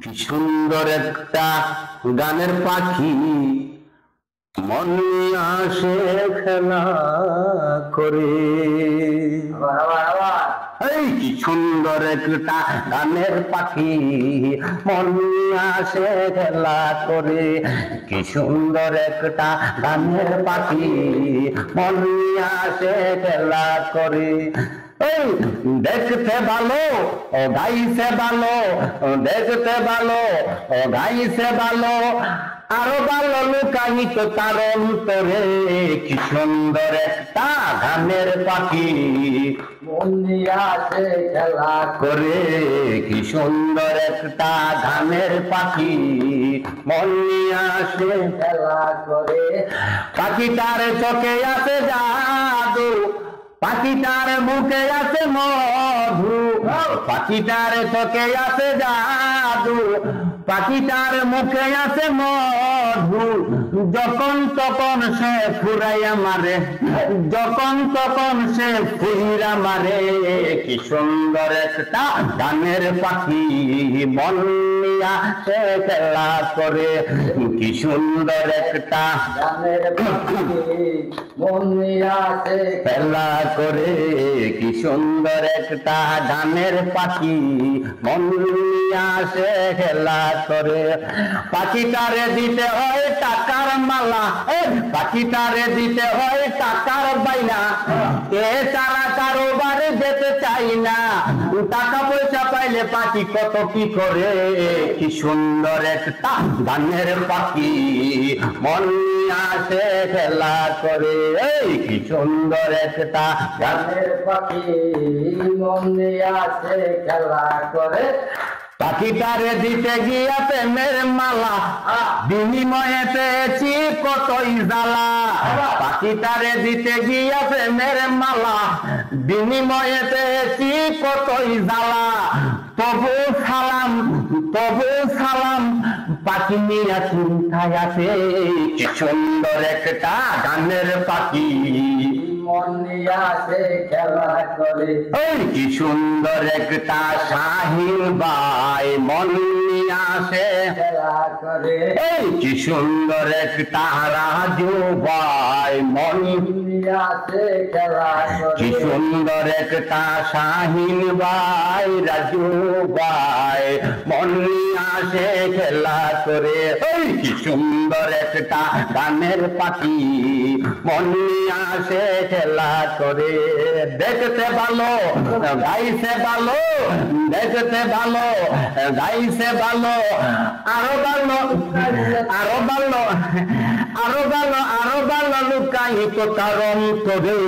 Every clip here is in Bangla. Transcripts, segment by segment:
কি সুন্দর একটা গানের পাখি মন নিয়ে আসে খেলা করে। এই কি সুন্দর একটা গানের পাখি মন নিয়ে আসে খেলা করে। কি সুন্দর একটা গানের পাখি মন নিয়ে আসে খেলা করে। এই দেখতে ভালো ও গাইছে ভালো, দেখতে ভালো ও গাইছে ভালো, আরো ভালো লুকায়িত তার অন্তরে। কি সুন্দর একটা গানের পাখি মন নিয়ে আসে খেলা করে। কি সুন্দর একটা গানের পাখি মন নিয়ে আসে খেলা করে। পাখিটার চোখে আছে জাদু, পাখিটার মুখে আছে মধু, পাখিটার চোখে আছে জাদু, পাখিটার মুখে আছে মধু। যখন তখন সে ফুরাইয়া মারে, যখন তখন সে ফুইরা মারে। কি সুন্দর একটা গানের পাখি মন নিয়া সে খেলা করে। কি সুন্দর একটা গানের পাখি মন নিয়ে আসে খেলা করে। কি সুন্দর একটা গানের পাখি মন নিয়ে আসে খেলা করে। পাখিটারে দিতে হয় টাকার মালা, পাখিটারে দিতে হয় টাকার বাইনা, এ তারা কারোবারে যেতে চাই না। টাকা পয়সা পাইলে পাখি কত কি করে। কি সুন্দর একটা গানের পাখি মন নিয়ে আসে খেলা করে। এই কি সুন্দর একটা গানের গানের পাখি মন নিয়ে আসে খেলা করে। পাখিটারে দিতে গিয়া প্রেমের মালা, বিনিময়ে পেয়েছি কতই জ্বালা। পাখিটারে দিতে গিয়া প্রেমের মালা, বিনিময়ে পেয়েছি কতই জ্বালা। তবু সালাম, তবু সালাম, পাখি নিয়ে চিন্তায় আছে। কি সুন্দর একটা গানের পাখি মন নিয়ে আসে খেলা করে। এই কি সুন্দর একটা শাহিন ভাই মন নিয়ে আসে খেলা করে। এই কি সুন্দর একটা রাজু ভাই মন নিয়ে আসে খেলা কি করে। সুন্দর একটা শাহিন ভাই রাজু ভাই মন নিয়ে আসে খেলা করে। এই কি সুন্দর একটা গানের পাখি মন নিয়ে আসে খেলা করে। দেখতে ভালো গাইছে ভালো, দেখতে ভালো গাইছে ভালো, আরো ভালো আরো ভালো আরো ভালো আরো ভালো লুকায়িত তার অন্তরে।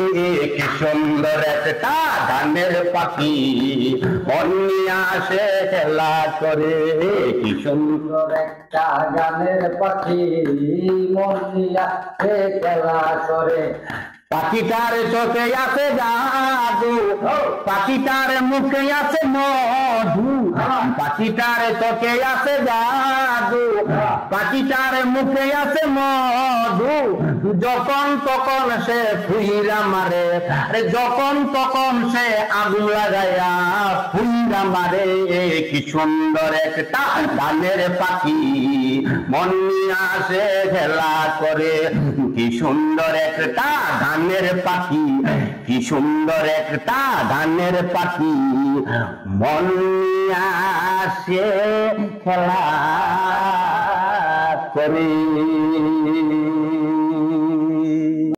কি সুন্দর একটা গানের পাখি মন নিয়ে আসে খেলা করে। কি সুন্দর একটা গানের পাখি মন নিয়ে আসে খেলা করে। পাখিটার চোখে আছে জাদু, পাখিটার মুখে আছে মধু, পাখিটার চোখে আছে জাদু, পাখিটার মুখে আছে মধু। যখন তখন সে ফুইরা মারে, আরে যখন তখন সে আগুন লাগাইয়া ফুইরা মারে। কি সুন্দর একটা গানের পাখি মন নিয়ে আসে খেলা করে। কি সুন্দর একটা গানের পাখি, কি সুন্দর একটা গানের পাখি মন নিয়ে আসে খেলা করে।